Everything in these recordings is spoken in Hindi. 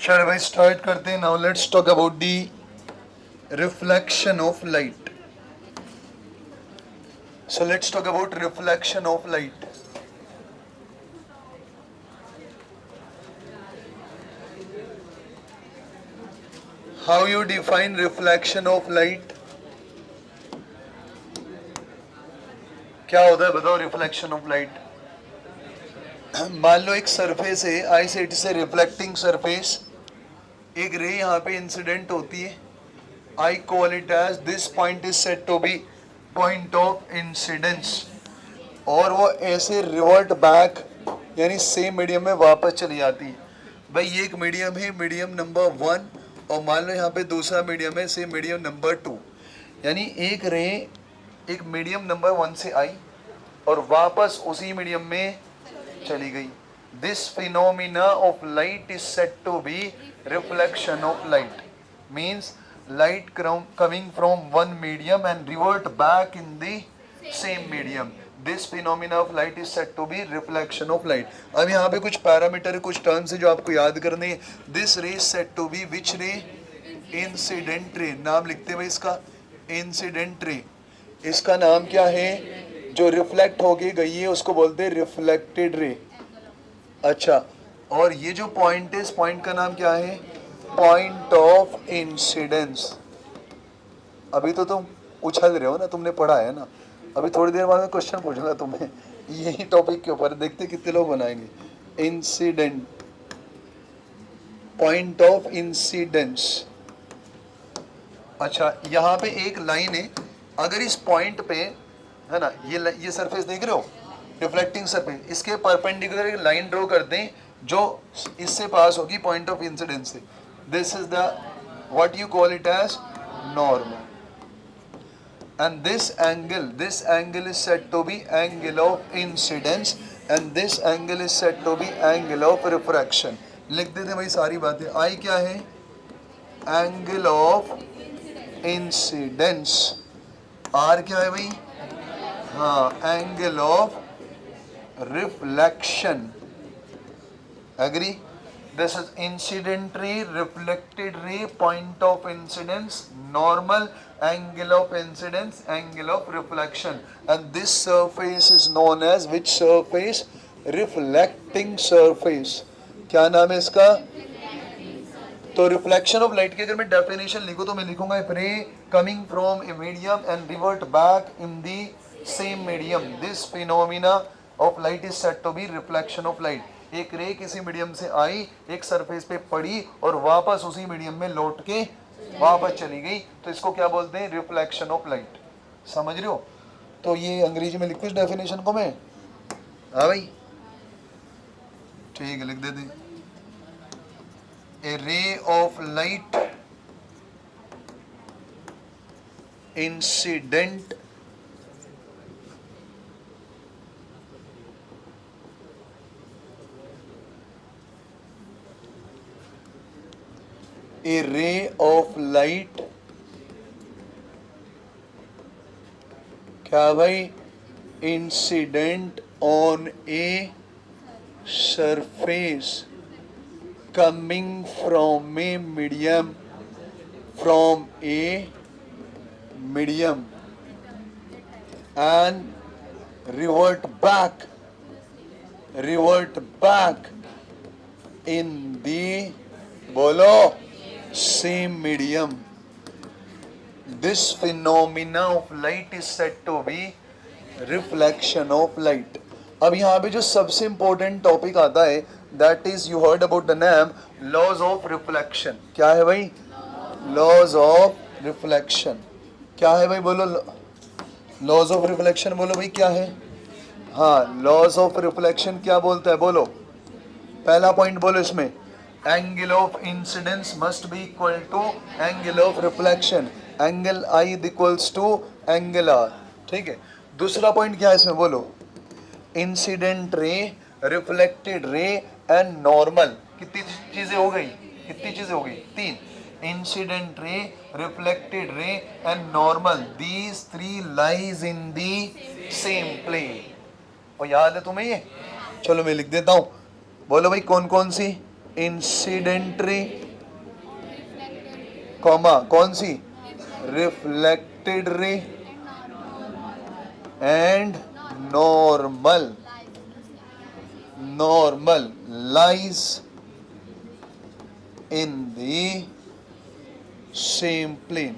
चलो भाई स्टार्ट करते हैं. Now let's talk about the reflection of light. So let's talk about reflection of light. How you define reflection of light? क्या होता है बताओ रिफ्लेक्शन ऑफ लाइट. मान लो एक सरफेस है, आई से इट से रिफ्लेक्टिंग सरफेस. एक रे यहाँ पे इंसिडेंट होती है. I call it as this point is said to be point of incidence. और वो ऐसे रिवर्ट बैक यानी सेम मीडियम में वापस चली जाती है. भाई ये एक मीडियम है, मीडियम नंबर 1, और मान लो यहाँ पे दूसरा मीडियम है, सेम मीडियम नंबर 2. यानी एक रे एक मीडियम नंबर 1 से आई और वापस उसी मीडियम में चली गई. This phenomena of light is said to be reflection of light. Means light coming from one medium and revert back in the same medium. This phenomena of light is said to be reflection of light. अब यहाँ पे कुछ पैरामीटर कुछ टर्म्स है जो आपको याद करने हैं. दिस रे इज सेड टू बी विच रे? इंसिडेंट रे. नाम लिखते हैं इसका इंसिडेंट रे. इसका नाम क्या है? जो रिफ्लेक्ट होके गई है उसको बोलते हैं रिफ्लेक्टेड रे. अच्छा, और ये जो पॉइंट है इस पॉइंट का नाम क्या है? Point of incidence. अभी तो तुम उछल रहे हो ना, तुमने पढ़ा है ना. अभी थोड़ी देर बाद में क्वेश्चन पूछूंगा तुम्हें यही टॉपिक के ऊपर. देखते कितने लोग बनाएंगे. Incident, point of incidence. अच्छा, यहाँ पे एक लाइन है. अगर इस पॉइंट पे है ना, ये सरफेस देख रहे हो, रिफ्लेक्टिंग सरफेस, इसके परपेंडिकुलर एक लाइन ड्रॉ कर दें जो इससे पास होगी पॉइंट ऑफ इंसिडेंस से. This is the what you call it as normal. And this angle is said to be angle of incidence, and this angle is said to be angle of refraction. लिख देते भाई सारी बातें. I क्या है? Angle of incidence. R क्या है भाई? हाँ, angle of reflection. Agree? This is incident ray, reflected ray, point of incidence, normal, angle of incidence, angle of reflection. And this surface is known as which surface? Reflecting surface. क्या नाम है इसका? तो रिफ्लेक्शन ऑफ लाइट की अगर मैं डेफिनेशन लिखूं तो मैं लिखूंगा ray coming from a medium and revert back in the same medium. This phenomena of light is said to be reflection of light. एक रे किसी मीडियम से आई, एक सरफेस पे पड़ी और वापस उसी मीडियम में लौट के वापस चली गई, तो इसको क्या बोलते हैं? Reflection of light. समझ रहे हो? तो ये अंग्रेजी में लिखो इस डेफिनेशन को मैं. हाँ भाई ठीक है, लिख देते. A ray of light incident a ray of light क्या भाई? incident on a surface coming from a medium and revert back in the बोलो same medium. This phenomena of light is said to be reflection of light. अब यहाँ पे जो सबसे important topic आता है that is you heard about the name laws of reflection. क्या है भाई? laws of reflection. क्या है भाई? बोलो laws of reflection. बोलो भाई क्या है? हाँ, laws of reflection क्या बोलता है? बोलो पहला पॉइंट बोलो इसमें. Angle of incidence must be equal to angle of reflection. Angle I equals to angle R. ठीक है. दूसरा पॉइंट क्या है इसमें? बोलो incident ray, reflected ray and normal. कितनी चीजें हो गई? कितनी चीजें हो गई? 3. Incident ray, reflected ray and normal. These 3 lies in the same plane. और याद है तुम्हें ये? चलो मैं लिख देता हूं. बोलो भाई कौन कौन सी? इंसिडेंट रे, कॉमा कौन सी, reflected ray and normal, normal lies in the same plane.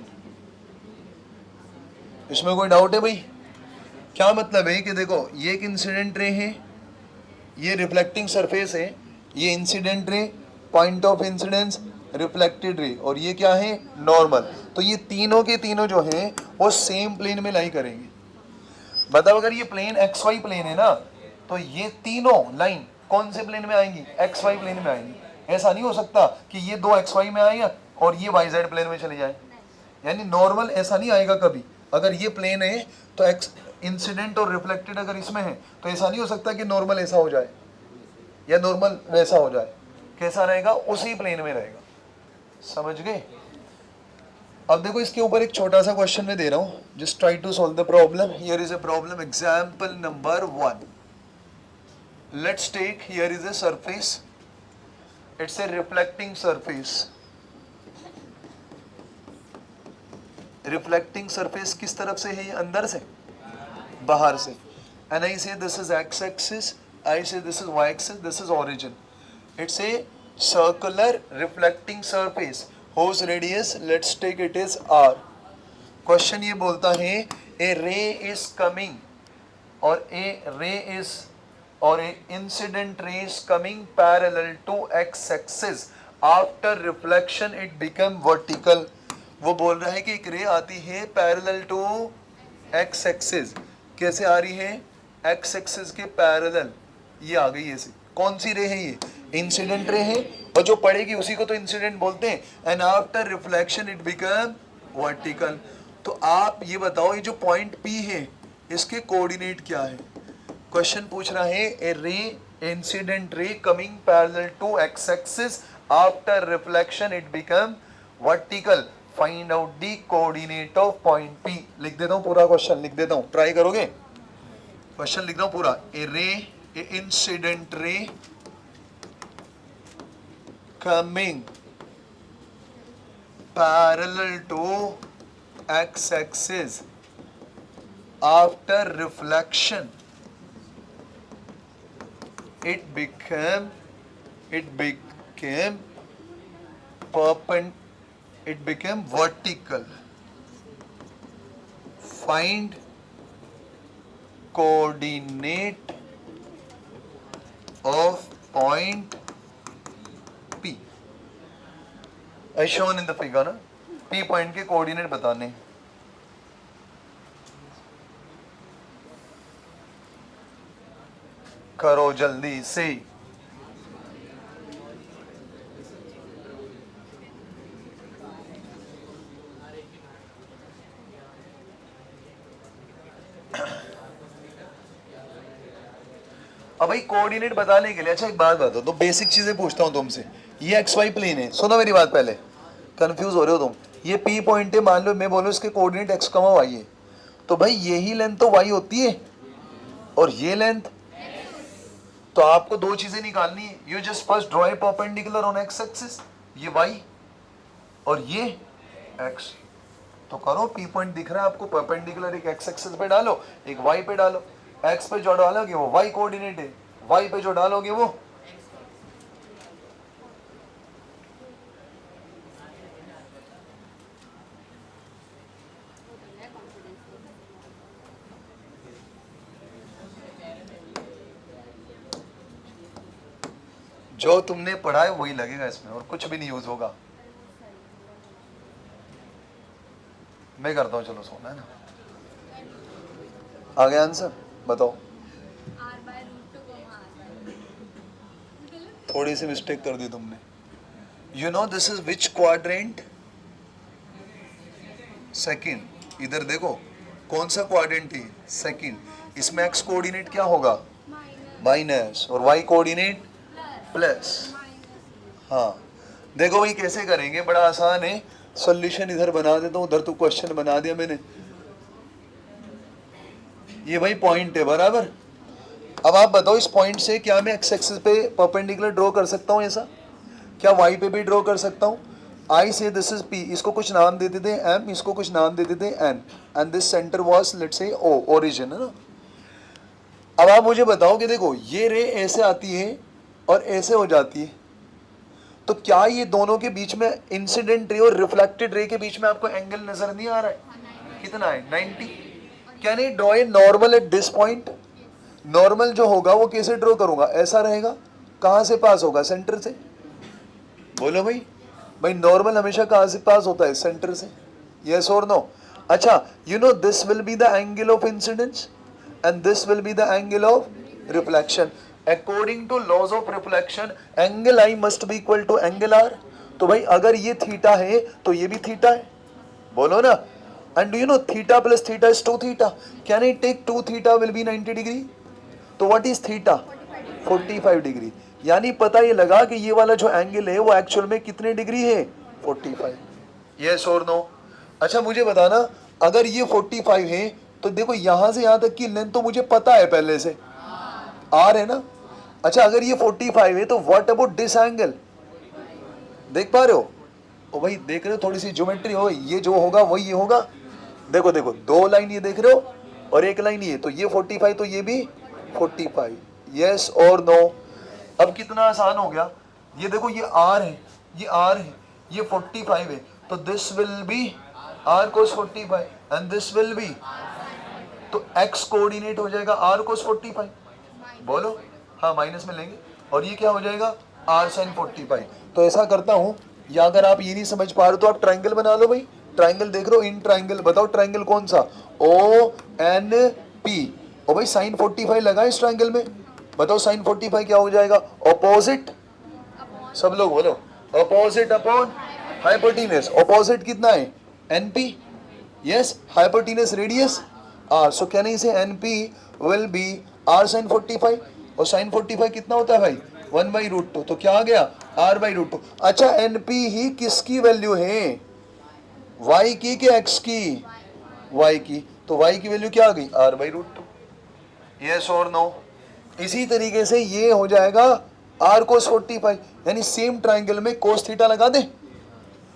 इसमें कोई डाउट है भाई? क्या मतलब है कि देखो ये एक इंसिडेंट रे है, ये रिफ्लेक्टिंग सरफेस है, ये incident ray, point of incidence, reflected ray, और ये क्या है, नॉर्मल। तो ये तीनों के तीनों जो हैं वो सेम प्लेन में लाई करेंगे। बताओ अगर ये प्लेन एक्स वाई प्लेन है ना, तो ये तीनों लाइन कौन से प्लेन में आएंगी, एक्स वाई प्लेन में आएंगी। ऐसा नहीं हो सकता कि ये दो एक्स वाई में आएगा और ये वाई जेड प्लेन में चले जाए, यानी नॉर्मल ऐसा नहीं आएगा कभी। अगर ये प्लेन है तो एक्स इंसिडेंट और रिफ्लेक्टेड अगर इसमें है तो ऐसा नहीं हो सकता कि नॉर्मल ऐसा हो जाए या नॉर्मल वैसा हो जाए। कैसा रहेगा, उसी प्लेन में रहेगा। समझ गए? अब देखो इसके ऊपर एक छोटा सा क्वेश्चन मैं दे रहा हूं, just try to solve the problem. Here is a problem, example number 1। Let's take here is a surface, it's a reflecting surface. Reflecting surface किस तरफ से है, ये अंदर से, बाहर से। And I say this is X axis, I say this is Y axis, this is origin. It's a circular reflecting surface whose radius let's take it is r। Question ये बोलता है ए रे इज कमिंग और ए रे इज और a incident ray is coming parallel to x axis, after reflection it become vertical. वो बोल रहा है कि एक रे आती है पैरेलल टू एक्स एक्सिस। कैसे आ रही है, एक्स एक्सिस के पैरेलल, ये आ गई ऐसे। कौन सी रे है ये, इंसिडेंट रे है, और जो पड़ेगी उसी को तो इंसिडेंट बोलते हैं। And after reflection it become vertical. तो आप ये बताओ ये जो पॉइंट P है इसके कोऑर्डिनेट क्या है। क्वेश्चन पूछ रहा है ए ray, incident ray coming parallel to x axis, after reflection it become vertical, find out the coordinate of point P। लिख देता हूं पूरा क्वेश्चन, लिख देता हूं, ट्राई करोगे? क्वेश्चन लिख रहा हूं पूरा। ए रे, ए इंसिडेंट रे coming parallel to x-axis, after reflection it became vertical. Find coordinate of point P as shown in the figure ना, P पॉइंट के कोऑर्डिनेट बताने। करो जल्दी से। अब भाई कोऑर्डिनेट बताने के लिए, अच्छा एक बात बताओ, तो बेसिक चीजें पूछता हूं तुमसे। ये एक्स वाई प्लेन है, सुनो मेरी बात, पहले कंफ्यूज हो रहे हो तुम। ये पी पॉइंट है, मान लो मैं बोलूं इसके कोऑर्डिनेट एक्स कमा वाई है, तो भाई यही लेंथ तो वाई होती है और ये लेंथ, तो आपको दो चीजें निकालनी है। You just first draw a perpendicular on x axis, ये वाई और ये एक्स। तो करो, पी पॉइंट दिख रहा है आपको, परपेंडिकुलर एक एक्स एक्सिस पे डालो, एक वाई पे डालो। एक्स पे जो डालोगे वो वाई कोऑर्डिनेट है, वाई पे जो डालोगे वो। जो तुमने पढ़ा है वही लगेगा इसमें, और कुछ भी नहीं यूज होगा। मैं करता हूँ, चलो सोना है ना। आ गया आंसर, बताओ। थोड़ी सी मिस्टेक कर दी तुमने। You know this is which quadrant, second. इधर देखो कौन सा क्वाड्रेंट है, सेकंड। इसमें एक्स कोऑर्डिनेट क्या होगा, माइनस, और वाई कोऑर्डिनेट प्लस। हाँ देखो भाई कैसे करेंगे, बड़ा आसान है। सॉल्यूशन इधर बना देता हूँ, उधर तो क्वेश्चन बना दिया मैंने। ये भाई पॉइंट है, बराबर। अब आप बताओ इस पॉइंट से क्या मैं एक्स एक्सिस पे परपेंडिकुलर ड्रॉ कर सकता हूँ ऐसा? क्या y पे भी ड्रॉ कर सकता हूँ? I से दिस इज P, इसको कुछ नाम दे देते हैं M, इसको कुछ नाम दे देते हैं N, and this centre was let's say O, origin है ना। अब आप मुझे बताओ कि देखो ये रे ऐसे आती है और ऐसे हो जाती है, तो क्या ये दोनों के बीच में इंसिडेंट रे और रिफ्लेक्टेड रे के बीच में आपको एंगल नजर नहीं आ रहा है? कितना है? 90। Can I draw a normal at this point? Normal जो होगा वो कैसे ड्रॉ करूंगा? ऐसा रहेगा। कहां से पास होगा? सेंटर से। बोलो भाई, भाई नॉर्मल हमेशा कहां से पास होता है? सेंटर से। यस और नो? अच्छा, you know this will be the angle of incidence and this will be the angle of reflection. According to laws of reflection angle I must be equal to angle R. तो भाई अगर ये थीटा है तो ये भी थीटा है, बोलो ना। And you know theta plus theta is 2 theta. Can I take 2 theta will be 90 degree? तो व्हाट इज थीटा? 45 डिग्री। यानी पता ये लगा कि ये वाला जो एंगल है वो एक्चुअल में कितने डिग्री है? 45। यस और नो? अच्छा मुझे बताना, अगर ये 45 है तो देखो यहां से यहां तक की लेंथ तो मुझे पता है पहले से, आर है ना। अच्छा अगर ये 45 है तो व्हाट अबाउट दिस एंगल? देख पा रहे हो? ओ भाई देख रहे हो, थोड़ी सी ज्योमेट्री हो, ये जो होगा वही ये होगा। देखो देखो, दो लाइन ये देख रहे हो और एक लाइन ये, तो ये 45 तो ये भी 45। यस और नो? अब कितना आसान हो गया। ये देखो ये आर है, ये आर है, ये 45 है, तो this will be R cos 45 and this will be, तो एक्स कोऑर्डिनेट हो जाएगा आर कोस 45। बोलो हाँ, माइनस में लेंगे और ये क्या हो जाएगा? R sine 45। तो ऐसा करता हूं, या अगर आप ये नहीं समझ पा रहे तो आप ट्राइंगल बना लो भाई। ट्राइंगल देख रहे हो? इन ट्राइंगल बताओ, ट्राइंगल कौन सा? O N P. ओ भाई साइन 45 लगा इस ट्राइंगल में, बताओ साइन 45 क्या हो जाएगा? ऑपोजिट। सब लोग बोलो, ऑपोजिट अपॉन हाइपोटेनस। ऑपोजिट कितना है? NP. Yes, hypotenuse radius R, so can I say NP will be R sine 45। और साइन 45 कितना होता है भाई? 1/√2। तो क्या आ गया? r/√2। अच्छा एनपी ही किसकी वैल्यू है? y की कि x की? y की। तो y की वैल्यू क्या आ गई? r/√2। यस और नो? इसी तरीके से ये हो जाएगा r cos 45, यानी सेम ट्राइंगल में cos थीटा लगा दे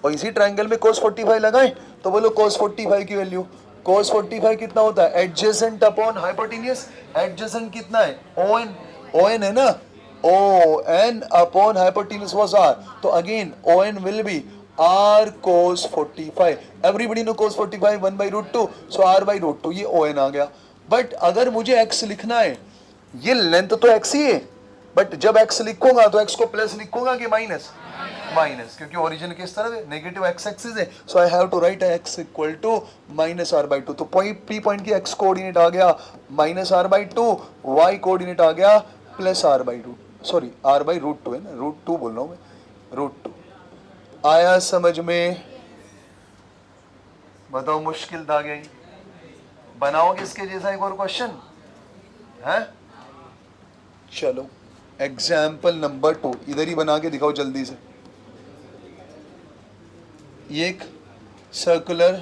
और इसी ट्राइंगल में cos 45 लगाएं, तो बोलो cos 45 की वैल्यू। cos 45 कितना होता है? Adjacent upon hypotenuse. एडजेसेंट कितना है? ON। ON है ना, ON upon hypotenuse was R, तो again ON will be R cos 45। Everybody know cos 45 1/√2, so R/√2, ये ON आ गया। बट अगर मुझे x लिखना है, ये लेंथ तो x ही है, बट जब x लिखूंगा तो x को प्लस लिखूंगा कि माइनस? माइनस, क्योंकि ओरिजिन किस तरफ है? नेगेटिव x एक्सिस है, so I have to write x equal to -r/2। तो पी पॉइंट की x कोऑर्डिनेट आ गया -r/2, y कोऑर्डिनेट आ गया +r/2, सॉरी r/√2 है ना, √2 बोल रहा हूं मैं, √2। आया समझ में? बताओ मुश्किल था क्या? बनाओगे इसके जैसा एक और क्वेश्चन है? चलो एग्जाम्पल नंबर 2 इधर ही बना के दिखाओ जल्दी से। ये एक सर्कुलर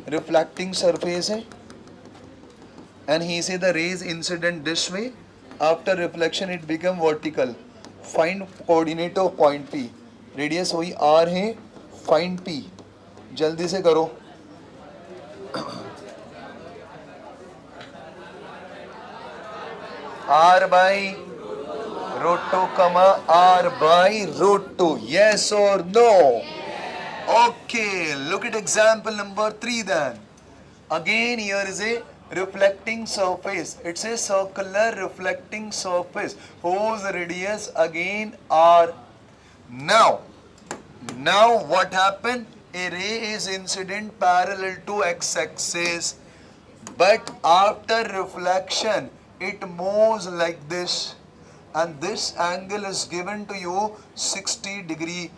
रिफ्लेक्टिंग सरफेस है एंड ही से the raise incident this way, after reflection it become vertical. Find coordinate of point P. Radius वही आर है, फाइंड पी। जल्दी से करो। r/√2, r/√2। yes or no? Okay, look at example number 3 then. Again here is a reflecting surface. It's a circular reflecting surface whose radius again r. Now what happened? A ray is incident parallel to x-axis, but after reflection it moves like this, and this angle is given to you 60 degree.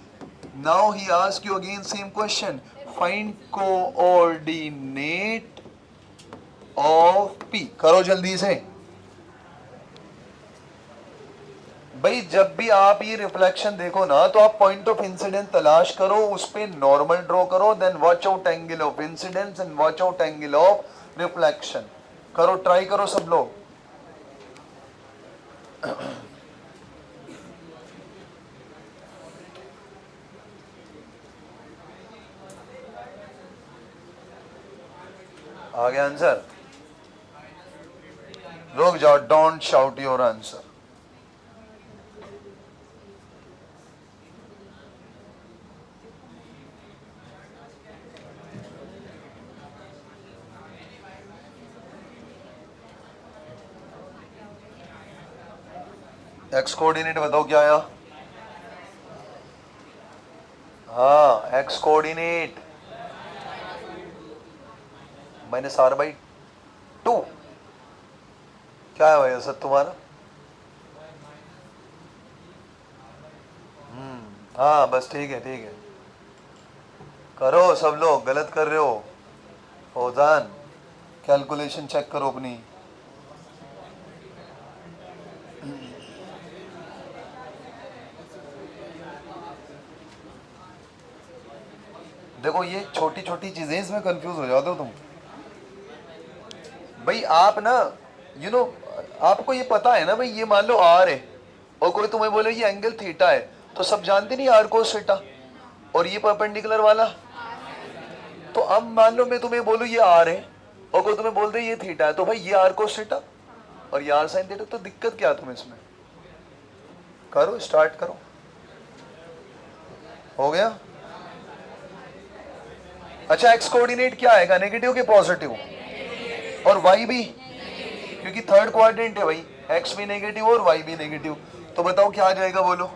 Now he asks you again same question, find coordinate of P। करो जल्दी से भाई। जब भी आप ये रिफ्लेक्शन देखो ना तो आप पॉइंट ऑफ इंसिडेंस तलाश करो, उस पे नॉर्मल ड्रॉ करो, then watch out angle of incidence and watch out angle of reflection. करो, ट्राई करो सब लोग। आ गया आंसर? रुक जाओ, don't shout your answer. X coordinate बताओ क्या आया? हाँ, एक्स कोऑर्डिनेट -r/2. क्या है भाई सर तुम्हारा? हाँ बस ठीक है ठीक है. करो सब लोग, गलत कर रहे हो. फौजान, कैलकुलेशन चेक करो अपनी. देखो ये छोटी छोटी चीजें, इसमें कंफ्यूज हो जाते हो तुम भाई. आप ना आपको ये पता है ना भाई, ये मान लो आर है और कोई तुम्हें बोले ये एंगल थीटा है, तो सब जानते नहीं आर कोस थीटा, और ये परपेंडिकुलर वाला. तो अब मान लो मैं तुम्हें बोलूं ये आर है और कोई तुम्हें बोल दे ये थीटा है, तो भाई ये आर कोस थीटा और ये आर साइन थीटा, तो दिक्कत क्या तुम्हें इसमें? करो, स्टार्ट करो. हो गया? अच्छा, एक्स कोऑर्डिनेट क्या आएगा, नेगेटिव के पॉजिटिव? और वाई भी, क्योंकि थर्ड क्वाड्रेंट है भाई, एक्स भी नेगेटिव और वाई भी नेगेटिव. तो बताओ क्या आ जाएगा, बोलो.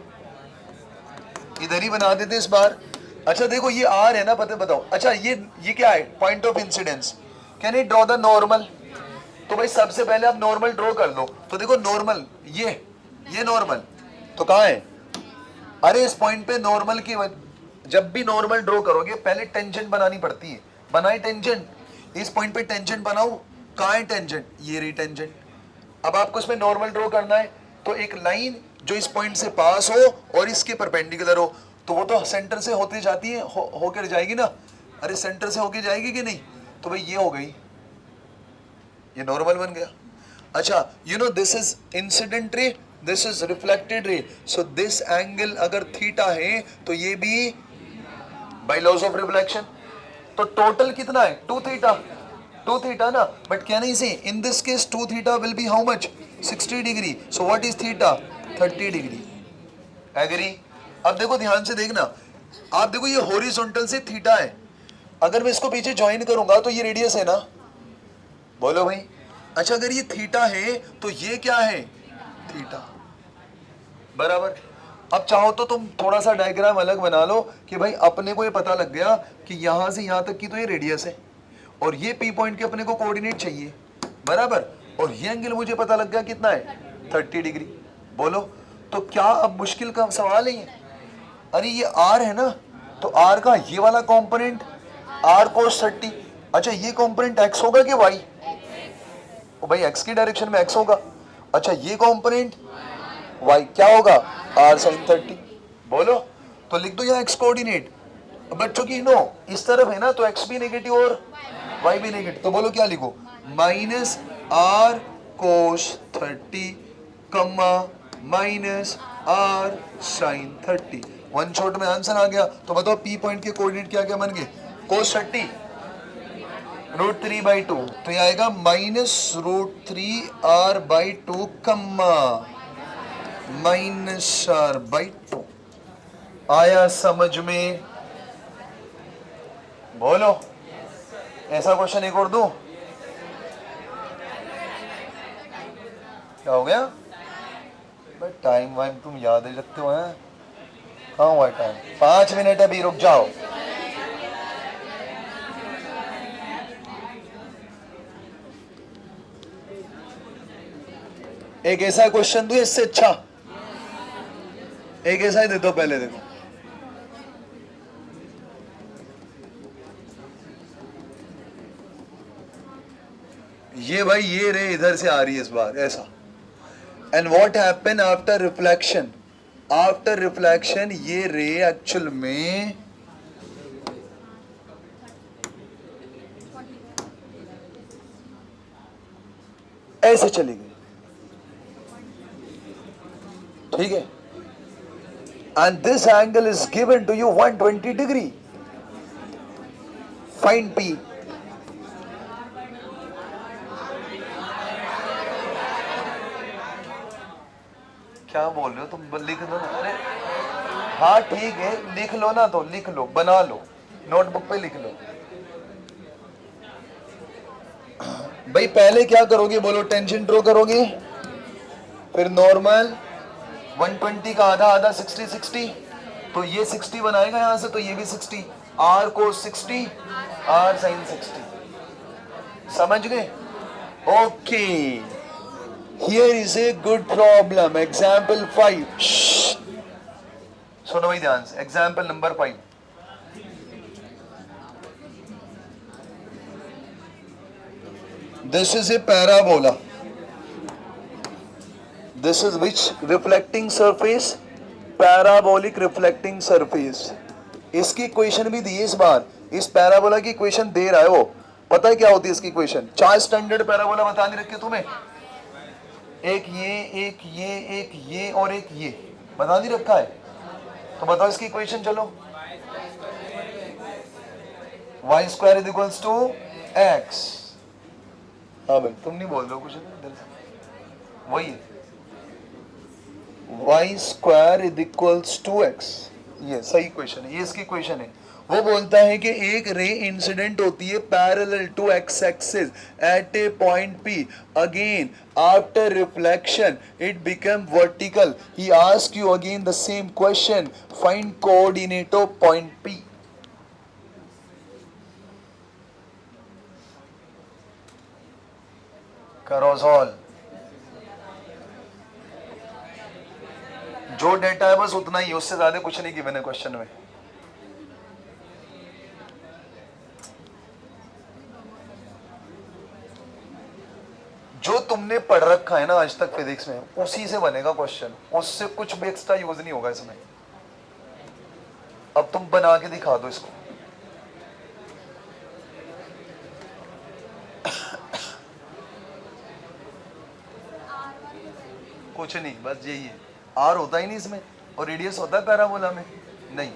इधर ही बना देते इस बार. अच्छा देखो ये आर है ना, पता बताओ. अच्छा ये क्या है, point of incidence. Can you draw the normal? तो भाई सबसे पहले आप नॉर्मल ड्रॉ कर लो. तो देखो नॉर्मल, ये नॉर्मल तो कहाँ है? अरे इस पॉइंट पे नॉर्मल की जब भी नॉर्मल ड्रॉ करोगे पहले टेंजेंट बनानी पड़ती है. बनाए टेंजेंट, इस पॉइंट पे टेंजेंट बनाओ. कहाँ है टेंजेंट? ये रही टेंजेंट. अब आपको इसमें नॉर्मल ड्रॉ करना है, तो एक लाइन जो इस पॉइंट से पास हो और इसके परपेंडिकुलर हो, तो वो तो सेंटर से होती जाती है, होकर जाएगी ना. अरे सेंटर से होके जाएगी कि नहीं? तो भाई ये हो गई, ये नॉर्मल बन गया. अच्छा this is incident ray, this is reflected ray. So this angle अगर थीटा है तो ये भी बाय लॉज ऑफ रिफ्लेक्शन. तो टोटल कितना है? 2 थीटा. 2 थीटा ना. But can I say in this case 2 theta will be how much? 60 degree. So what is theta? 30 degree. Agree? अब देखो ध्यान से देखना. आप देखो ये हॉरिजॉन्टल से थीटा है, अगर मैं इसको पीछे ज्वाइन करूंगा तो ये रेडियस है ना. बोलो भाई. अच्छा अगर ये थीटा है तो ये क्या है? थीटा. बराबर. अब चाहो तो तुम थोड़ा सा डायग्राम अलग बना लो कि भाई अपने को ये पता लग गया कि यहां से यहां तक की तो ये रेडियस है और ये पी पॉइंट के अपने को कोऑर्डिनेट चाहिए. बराबर. और ये एंगल मुझे पता लग गया कितना है? 30 डिग्री. बोलो तो क्या अब मुश्किल का सवाल है ये? अरे ये आर है ना, तो आर का ये वाला कंपोनेंट आर कोस 30. अच्छा ये कंपोनेंट एक्स होगा कि वाई? ओ भाई एक्स की डायरेक्शन में एक्स होगा. अच्छा ये कंपोनेंट वाई क्या होगा? R sine 30. बोलो तो लिख दो यहाँ एक्स कोऑर्डिनेट. बच्चों की नो इस तरफ है ना, तो एक्स भी नेगेटिव और वाई भी नेगेटिव. तो बोलो क्या लिखो? Minus R cos 30 comma minus R sine 30. One shot में आंसर आ गया. तो बताओ पी पॉइंट के कोऑर्डिनेट क्या क्या बन गए? कोस 30 √3/2. तो ये आएगा -√3r/2 कम्मा -r/2. आया समझ में? बोलो. ऐसा क्वेश्चन एक और दूं? क्या हो गया? टाइम वाइम तुम याद ही रखते हो हैं? कहाँ हुआ टाइम? 5 मिनट अभी, रुक जाओ. एक ऐसा क्वेश्चन दूं इससे अच्छा? एक ऐसा ही दे दो पहले. देखो ये भाई, ये रे इधर से आ रही है इस बार ऐसा. And what happen after reflection? After reflection ये रे एक्चुअल में ऐसे चली गई. ठीक है. And this angle is given to you 120 degree. Find P. क्या बोल रहे हो तुम? लिख दो ना। अरे हाँ ठीक है, लिख लो ना, तो लिख लो, बना लो, नोटबुक पे लिख लो। भाई पहले क्या करोगे बोलो? टेंजेंट ड्रॉ करोगे, फिर नॉर्मल 120 का आधा आधा 60 60, तो ये 60 बनाएगा यहां से, तो ये भी 60, आर को 60, आर साइन 60। समझ गए? Okay, here is a good problem, example 5। सुनो भाई ध्यान से, example number 5। This is a parabola. This is which reflecting surface? Parabolic reflecting surface. इसकी इक्वेशन भी दी है इस बार, इस पैराबोला की इक्वेशन दे रहा है वो। पता है क्या होती है इसकी इक्वेशन? 4 स्टैंडर्ड पैराबोला बता नहीं रखे तुम्हें, एक ये, एक ये, एक ये और एक ये बता नहीं रखा है। तो बताओ इसकी इक्वेशन, चलो। y square is equals to x। हाँ भाई तुम नहीं बोल रहे हो कुछ इधर से, वही है, y square is equals to x। ये सही क्वेश्चन है, ये इसकी क्वेश्चन है। वो बोलता है कि एक रे इंसिडेंट होती है parallel to x axis at a point P, again after reflection it become vertical. He ask you again the same question, find coordinate of point P। करो सॉल्व, जो डेटा है बस उतना ही, उससे ज्यादा कुछ नहीं गिवन है क्वेश्चन में। जो तुमने पढ़ रखा है ना आज तक फिजिक्स में, उसी से बनेगा क्वेश्चन, उससे कुछ भी एक्स्ट्रा यूज नहीं होगा इसमें। अब तुम बना के दिखा दो इसको। कुछ नहीं, बस यही है, आर होता ही नहीं इसमें, और रेडियस होता है पैराबोला में नहीं।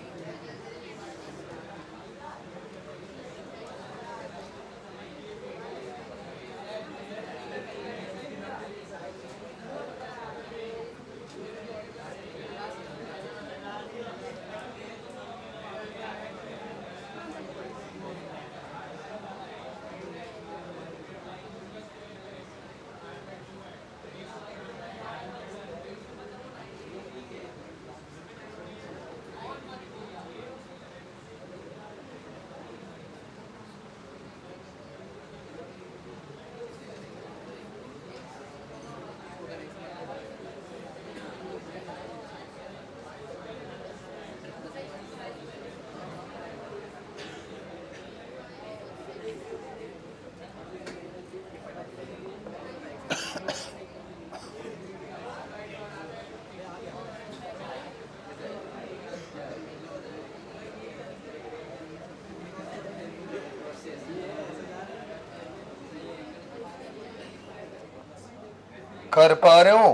कर पा रहे हो?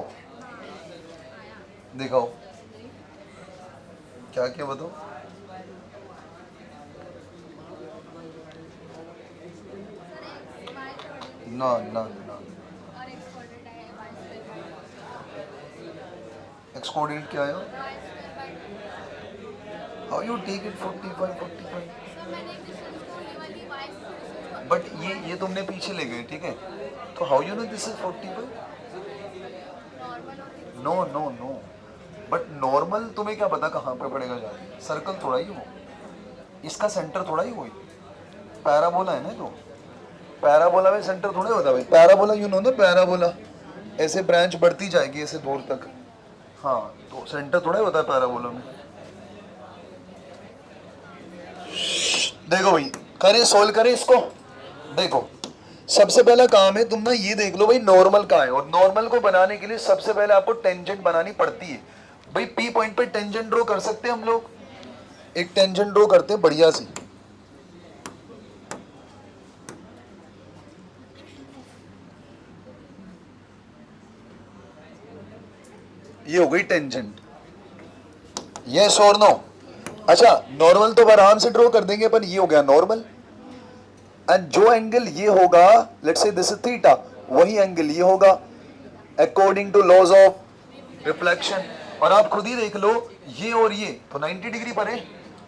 दिखाओ क्या क्या बताओ। ना ना ना, एक्स कोऑर्डिनेट क्या आया? How you take it 45 45, but ये तुमने पीछे ले गए, ठीक है? तो how you know this is 45? No no no, but normal तुम्हें क्या पता कहाँ पे पड़ेगा जाके? सर्कल थोड़ा ही हो, इसका सेंटर थोड़ा ही कोई पैराबोला है ना, तो पैराबोला में सेंटर थोड़ा होता भाई। पैराबोला यू नो ना, पैराबोला ऐसे ब्रांच बढ़ती जाएगी ऐसे दूर तक, हाँ, तो सेंटर थोड़ा ही होता है पैराबोला में। देखो भाई, करें सोल्व करें इसको। देखो सबसे पहला काम है, तुम ना ये देख लो भाई नॉर्मल कहाँ है, और नॉर्मल को बनाने के लिए सबसे पहले आपको टेंजेंट बनानी पड़ती है। भाई P पॉइंट पे टेंजेंट ड्रॉ कर सकते हैं हम लोग, एक टेंजेंट ड्रॉ करते हैं बढ़िया सी। ये हो गई टेंजेंट, यस और नो? अच्छा नॉर्मल तो आराम से ड्रॉ कर देंगे, पर ये हो गया नॉर्मल। एंड जो एंगल ये होगा, let's say this is theta, वही एंगल ये होगा according to laws of reflection. और आप खुद ही देख लो, ये और ये तो 90 डिग्री पर है,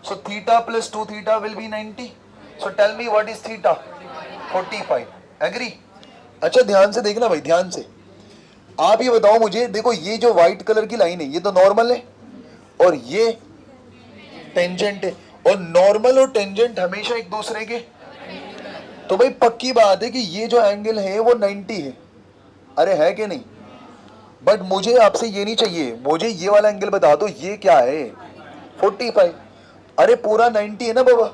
so theta plus 2 theta will be 90। So tell me what is theta? 45। Agree? अच्छा ध्यान से देखना भाई, ध्यान से। आप ये बताओ मुझे, देखो ये जो व्हाइट कलर की लाइन है ये तो नॉर्मल है और ये टेंजेंट है, और नॉर्मल और टेंजेंट हमेशा एक दूसरे के, तो भाई पक्की बात है कि ये जो एंगल है वो 90 है। अरे है कि नहीं? बट मुझे आपसे ये नहीं चाहिए, मुझे ये वाला एंगल बता दो, ये क्या है? 45। अरे पूरा 90 है ना बाबा,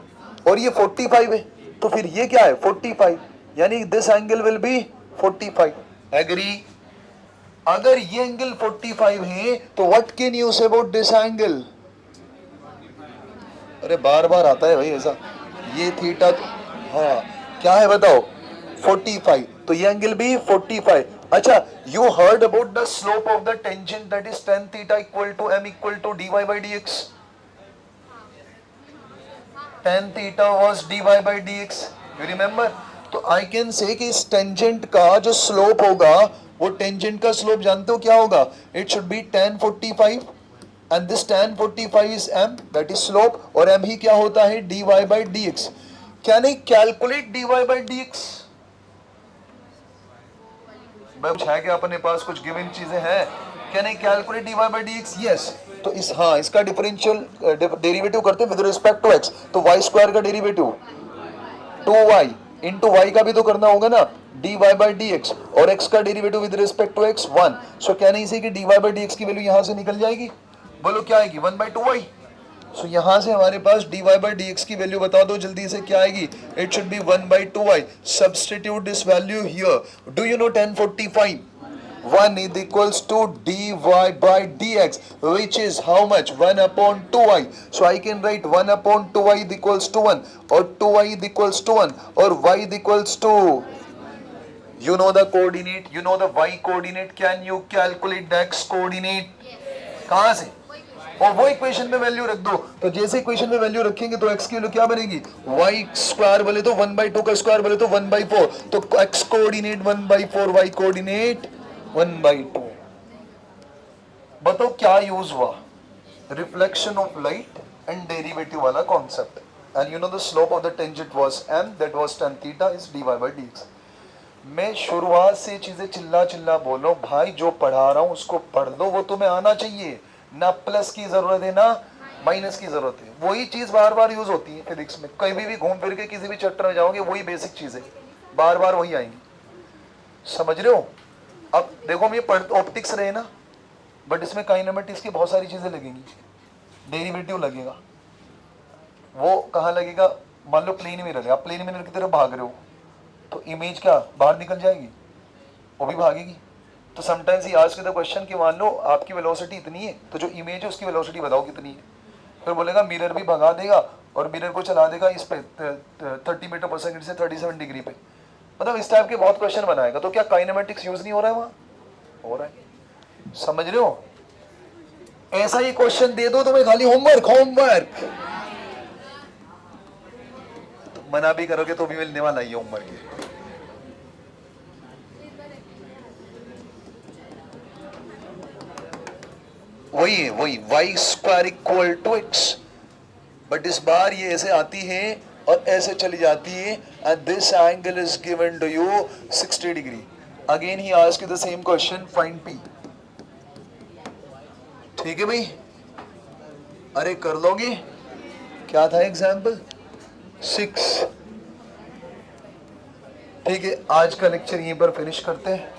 और ये 45 है, तो फिर ये क्या है? 45, यानी this angle will be 45। Agree? अगर ये एंगल 45 है तो what can you say about this angle? अरे बार बार आता है भाई ऐसा। ये थीटा, हाँ क्या है बताओ? 45, तो ये एंगल भी 45। अच्छा, you heard about the slope of the tangent that is tan theta equal to m equal to dy by dx। tan theta was dy by dx, you remember? तो आई कैन से कि इस टेंजेंट का जो स्लोप होगा, वो टेंजेंट का स्लोप जानते हो क्या होगा? It should be tan 45, and this tan 45 is m, that is slope, और m ही क्या होता है? dy by dx। Can I calculate dy by dx? कुछ है क्या अपने पास? कुछ गिवन चीजें हैं? Can I calculate dy by dx? Yes. तो इस, हाँ, इसका डिफरेंशियल डेरिवेटिव करते हैं विद रिस्पेक्ट टू x, तो y स्क्वायर का डेरिवेटिव 2y इंटू y का भी तो करना होगा ना, dy by dx, और x का derivative with respect to x 1। So क्या नहीं से कि dy by dx की वैल्यू यहां से निकल जाएगी? बोलो क्या आएगी? 1/2y। सो यहां से हमारे पास dy by dx की वैल्यू बता दो जल्दी से, क्या आएगी? It should be 1/2y। Substitute this value here. Do you know tan 45? 1 is equals to dy by dx, which is how much? 1/2y. So I can write 1/2y is equals to 1, or 2y is equals to 1, or y is equals to, you know the coordinate, you know the y coordinate. Can you calculate the x coordinate? कहां से? और वो इक्वेशन में वैल्यू रख दो, तो जैसे इक्वेशन में वैल्यू रखेंगे तो x की वैल्यू क्या बनेगी? y स्क्वायर बोले तो 1/2 का स्क्वायर बोले तो 1/4, तो x कोऑर्डिनेट 1/4, y कोऑर्डिनेट 1/2। बताओ क्या यूज हुआ? Reflection of light and derivative वाला concept. And you know the slope of the tangent was m, that was tan theta is dy by dx। मैं शुरुआत से चीजें चिल्ला चिल्ला बोलो भाई, जो पढ़ा रहा हूं उसको पढ़ लो, वो तुम्हें आना चाहिए। ना प्लस की जरूरत है ना माइनस की जरूरत है, वही चीज बार बार यूज होती है फिजिक्स में। कहीं भी घूम फिर के किसी भी चैप्टर में जाओगे, वही बेसिक चीजें बार बार वही आएंगी। समझ रहे हो? अब देखो, हम ये ऑप्टिक्स रहे ना, बट इसमें काइनेमेटिक्स की बहुत सारी चीजें लगेंगी। डेरिवेटिव लगेगा, वो कहाँ लगेगा? मान लो प्लेन मिरर है, आप प्लेन मिरर की तरफ भाग रहे हो, तो इमेज क्या बाहर निकल जाएगी? वो भी भागेगी। तो समटाइम्स ही आज के तो क्वेश्चन कि मान लो आपकी वेलोसिटी इतनी है, तो जो इमेज है उसकी वेलोसिटी बताओ कितनी है। फिर बोलेगा मिरर भी भगा देगा और मिरर को चला देगा इस पे 30 मीटर पर सेकंड से 37 डिग्री पे। मतलब इस टाइप के बहुत क्वेश्चन बनाएगा। तो क्या काइनेमेटिक्स यूज नहीं हो रहा है वहां? हो रहा है। समझ रहे हो? ऐसा ही क्वेश्चन दे दो तुम्हें, खाली होमवर्क होमवर्क, तो मना भी करोगे तो भी मिलने वाला ही होमवर्क। वही है, वही y square equal to x, but इस बार ये ऐसे आती है और ऐसे चली जाती है, and this angle is given to you 60 degree. Again he ask the same question, find p। ठीक है भाई? अरे कर लोगे? क्या था एग्जाम्पल? 6। ठीक है, आज का लेक्चर यहीं पर फिनिश करते हैं।